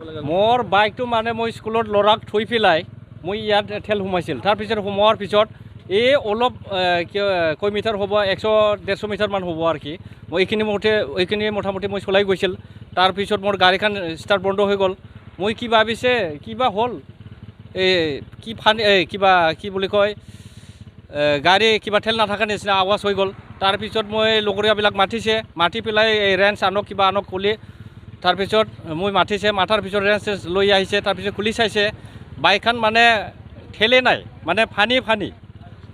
मोर bike तो माने मैं स्कूल लड़ाक थई पेलाय मैं इयात ठेल सोमाइছিল तारपिছত सोमोৱাৰ পিছত এই অলপ কয় মিটাৰ হ'ব 100-150 মিটাৰ মান হ'ব আৰ কি মই এইখিনি মোটামুটি মই চলাই গৈছিল তাৰপিছত মোৰ গাড়ীখন ষ্টাৰ্ট বন্ধ হৈ গ'ল মই কি ভাবিছে কিবা হ'ল কি ফানি কিবা কি বুলি কয় গাড়ী কিবা ঠেল নাথাকা নিচিনা আৱাজ হৈ গ'ল তাৰপিছত মই লগৰীয়াবিলাক মাতি পেলাই ৰেঞ্চ আনক কিবা আনক ক'লে তাৰপিছত মই মাতাৰ পিছত ৰেঞ্চ লৈ আহিছে তাৰপিছত খুলি চাইছে বাইকখন মানে ঠেলে নাই মানে ফানি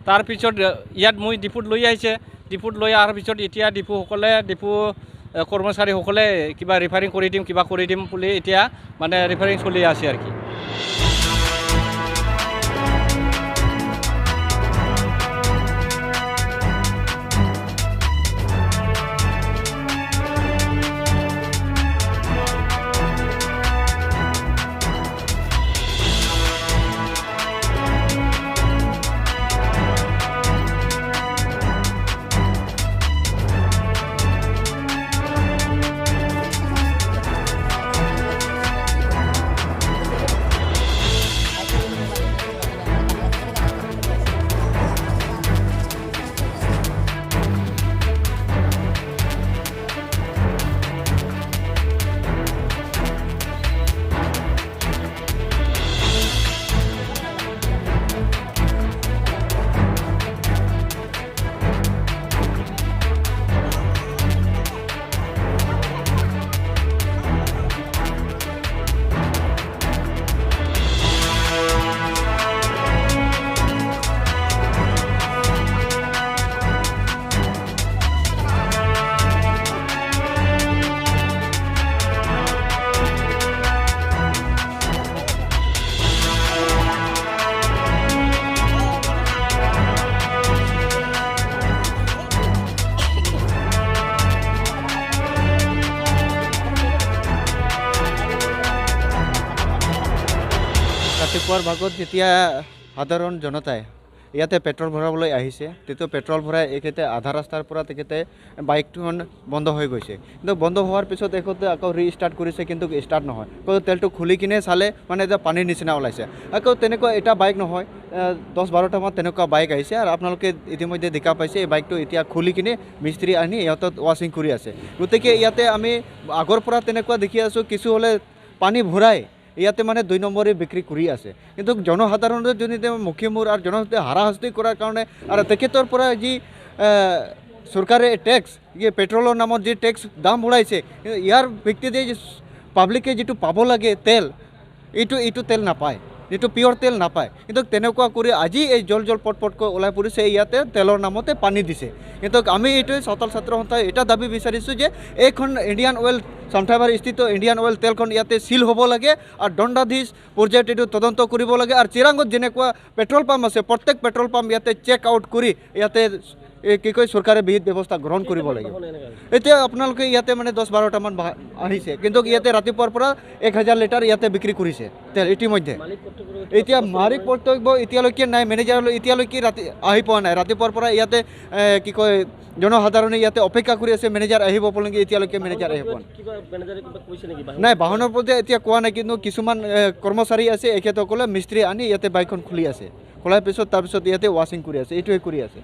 তাৰপিছত ইয়াত মই ডিপুত লৈ আহিছে ডিপুত লৈ অহাৰ পিছত এতিয়া ডিপু কৰ্মচাৰীসকলে কিবা ৰিফাৰিং কৰি দিম বুলি এতিয়া মানে ৰিফাৰিং চলি আছে আৰু কি ৰাতিপুৱাৰ ভাগত যেতিয়া সাধাৰণ জনতাই ইয়াতে পেট্ৰল ভৰাবলৈ আহিছে তেতিয়া পেট্ৰল ভৰাই এইকেইটা আধা ৰাস্তাৰ পৰা তেখেতে বাইকখন বন্ধ হৈ গৈছে কিন্তু বন্ধ হোৱাৰ পিছত তেখেতে আকৌ ৰিষ্টাৰ্ট কৰিছে কিন্তু ষ্টাৰ্ট নহয় আকৌ তেলটো খুলি কিনে চালে মানে এতিয়া পানীৰ নিচিনা ওলাইছে আকৌ তেনেকুৱা এটা বাইক নহয় 10-12টা মান তেনেকুৱা বাইক আহিছে আৰু আপোনালোকে ইতিমধ্যে দেখা পাইছে এই বাইকটো এতিয়া খুলি কিনে মিস্ত্ৰী আনি ইয়াত ৱাশ্বিং কৰি আছে গতিকে ইয়াতে আমি আগৰ পৰা তেনেকুৱা দেখি আছোঁ কিছু হ'লে পানী ভৰাই ইয়াতে মানে 2 নম্বৰে বিক্ৰী কৰি আছে কিন্তু জনসাধাৰণৰ যদি মুখে মূৰ আৰু জনসাধাৰণে হাৰাশাস্তি কৰাৰ কাৰণে আৰু তেখেতৰ পৰা যি চৰকাৰে টেক্স পেট্ৰলৰ নামত যি টেক্স দাম বঢ়াইছে ইয়াৰ ভিত্তিতে পাব্লিকে যিটো পাব লাগে তেল এইটো তেল নাপায় যিটো পিয়ৰ তেল নাপায় কিন্তু তেনেকুৱা কৰি আজি এই জল পটকৈ ওলাই পৰিছে ইয়াতে তেলৰ নামতে পানী দিছে কিন্তু আমি এইটোৱে চতাল ছাত্ৰ সন্থাই এটা দাবী বিচাৰিছোঁ যে এইখন ইণ্ডিয়ান অইল চামঠাইবাৰী স্থিত ইণ্ডিয়ান অইল তেলখন ইয়াতে সিল হ'ব লাগে আৰু দণ্ডাধীশ পৰ্যায়ত এইটো তদন্ত কৰিব লাগে আৰু চিৰাঙত যেনেকুৱা পেট্ৰল পাম্প আছে প্ৰত্যেক পেট্ৰল পাম্প ইয়াতে চেক আউট কৰি ইয়াতে কি কয় চৰকাৰে বিহিত ব্যৱস্থা গ্ৰহণ কৰিব লাগিব এতিয়া আপোনালোকে ইয়াতে মানে 10-12টা মান আহিছে কিন্তু ইয়াতে ৰাতিপুৱাৰ পৰা 1000 লিটাৰ ইয়াতে বিক্ৰী কৰিছে তেল ইতিমধ্যে এতিয়া মালিক কৰ্তব্য এতিয়ালৈকে নাই মেনেজাৰলৈ এতিয়ালৈকে আহি পোৱা নাই ৰাতিপুৱাৰ পৰা ইয়াতে কি কয় জনসাধাৰণে ইয়াতে অপেক্ষা কৰি আছে মেনেজাৰ আহিব পলংগে এতিয়ালৈকে মেনেজাৰ আহিব নাই বাহনৰ প্ৰতি এতিয়া কোৱা নাই কিন্তু কিছুমান কৰ্মচাৰী আছে এখেতসকলে মিস্ত্ৰী আনি ইয়াতে বাইকখন খুলি আছে খোলাৰ পিছত তাৰপিছত ইয়াতে ৱাশ্বিং কৰি আছে এইটোৱে কৰি আছে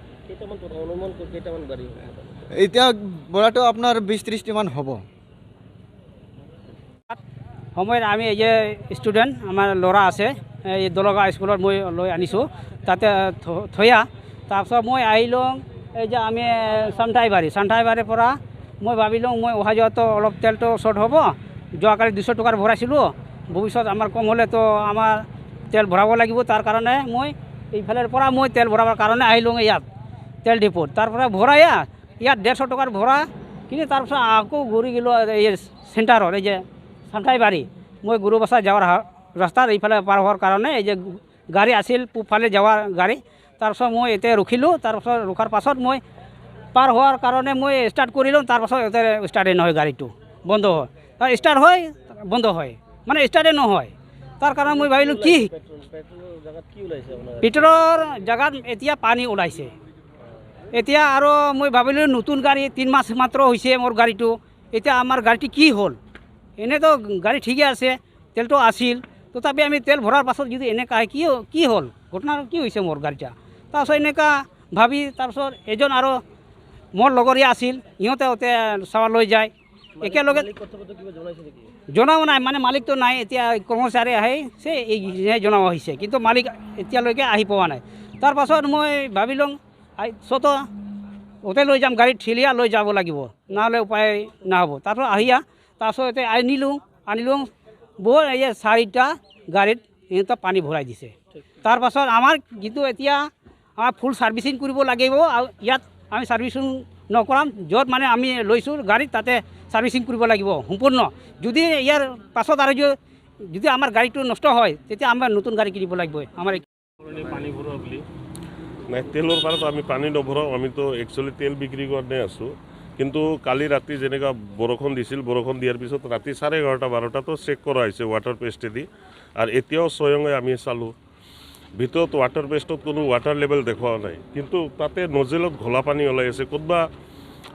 এতিয়া বৰাটো আপোনাৰ 20-30টি মান হ'ব সময়ত আমি এই যে ষ্টুডেণ্ট আমাৰ ল'ৰা আছে এই দলগা স্কুলত মই লৈ আনিছোঁ তাতে থৈয়া তাৰপিছত মই আহিলোঁ এই যে আমি চামঠাইবাৰীৰ পৰা মই ভাবিলোঁ মই অহা যোৱাতো অলপ তেলটো শ্বৰ্ট হ'ব যোৱাকালি 200 টকাৰ ভৰাইছিলোঁ ভৱিষ্যত আমাৰ কম হ'লেতো আমাৰ তেল ভৰাব লাগিব তাৰ কাৰণে মই এইফালৰ পৰা মই তেল ভৰাবৰ কাৰণে আহিলোঁ ইয়াত তেল ডিপুত তাৰ পৰা ভৰাই ইয়াত 150 টকাৰ ভৰা কিন্তু তাৰপিছত আকৌ ঘূৰি গ'লোঁ এই চেণ্টাৰত এই যে চামঠাইবাৰী মই গুৰুবাচা যাৱাৰ ৰাস্তাত এইফালে পাৰ হোৱাৰ কাৰণে এই যে গাড়ী আছিল পূবফালে যোৱাৰ গাড়ী তাৰপিছত মই এতিয়া ৰখিলোঁ তাৰপিছত ৰখাৰ পাছত মই পাৰ হোৱাৰ কাৰণে মই ষ্টাৰ্ট কৰিলোঁ তাৰপাছত এতিয়া ষ্টাৰ্টেই নহয় গাড়ীটো বন্ধ হয় ষ্টাৰ্ট হয় বন্ধ হয় মানে ষ্টাৰ্টেই নহয় তাৰ কাৰণে মই ভাবিলোঁ কি পেট্ৰলৰ জাগাত এতিয়া পানী ওলাইছে এতিয়া আৰু মই ভাবিলোঁ নতুন গাড়ী 3 মাহ মাত্ৰ হৈছে মোৰ গাড়ীটো এতিয়া আমাৰ গাড়ীটো কি হ'ল এনেতো গাড়ী ঠিকে আছে তেলটো আছিল তথাপি আমি তেল ভৰাৰ পাছত যদি এনেকুৱা হয় কি হ'ল ঘটনা কি হৈছে মোৰ গাড়ীটা তাৰপিছত এনেকুৱা ভাবি তাৰপিছত এজন আৰু মোৰ লগৰীয়া আছিল সিহঁতে চাৱা লৈ যায় একেলগে জনাও নাই মানে মালিকটো নাই এতিয়া কৰ্মচাৰী আহে জনাব হৈছে কিন্তু মালিক এতিয়ালৈকে আহি পোৱা নাই তাৰপাছত মই ভাবিলোঁ চত ওতে লৈ যাম গাড়ীত ঠেলিয়া লৈ যাব লাগিব নহ'লে উপায় নহ'ব তাৰপিছত তাৰপিছত আনিলোঁ বৰ এই 4টা গাড়ীত সিহঁতে পানী ভৰাই দিছে তাৰপাছত আমাৰ কিন্তু এতিয়া আমাৰ ফুল ছাৰ্ভিচিং কৰিব লাগিব আৰু ইয়াত আমি ছাৰ্ভিচিং নকৰাম য'ত মানে আমি লৈছোঁ গাড়ীত তাতে ছাৰ্ভিচিং কৰিব লাগিব সম্পূৰ্ণ যদি ইয়াৰ পাছত আৰু যদি আমাৰ গাড়ীটো নষ্ট হয় তেতিয়া আমাৰ নতুন গাড়ী কিনিব লাগিব আমাৰ পানী ভৰোৱা বুলি নাই তেলৰ পাৰত আমি পানী নভৰাওঁ আমিতো একচুৱেলি তেল বিক্ৰী কাৰণে আছোঁ কিন্তু কালি ৰাতি যেনেকুৱা বৰষুণ দিছিল বৰষুণ দিয়াৰ পিছত ৰাতি 11:30 12টাতো চেক কৰা হৈছে ৱাটাৰ পেষ্টেদি আৰু এতিয়াও স্বয়ঙে আমি চালোঁ ভিতৰত ৱাটাৰ পেষ্টত কোনো ৱাটাৰ লেভেল দেখুওৱা নাই কিন্তু তাতে নজেলত ঘোলা পানী ওলাই আছে ক'তবা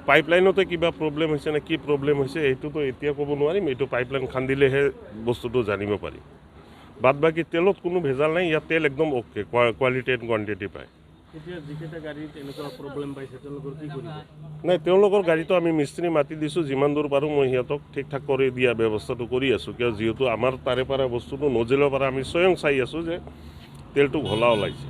পাইপলাইনতে কিবা প্ৰব্লেম হৈছে নে কি প্ৰব্লেম হৈছে এইটোতো এতিয়া ক'ব নোৱাৰিম এইটো পাইপলাইন খান্দিলেহে বস্তুটো জানিব পাৰি বাদ বাকী তেলত কোনো ভেজাল নাই ইয়াত তেল একদম অ'কে কোৱালিটি এণ্ড কোৱাণ্টিটি পায় নাই তেওঁলোকৰ গাড়ীটো আমি মিস্ত্ৰী মাতি দিছোঁ যিমান দূৰ পাৰোঁ মই সিহঁতক ঠিক ঠাক কৰি দিয়া ব্যৱস্থাটো কৰি আছোঁ কিয় যিহেতু আমাৰ তাৰে পৰা বস্তুটো নজেলৰ পৰা আমি স্বয়ং চাই আছোঁ যে তেলটো ঘোলা ওলাইছে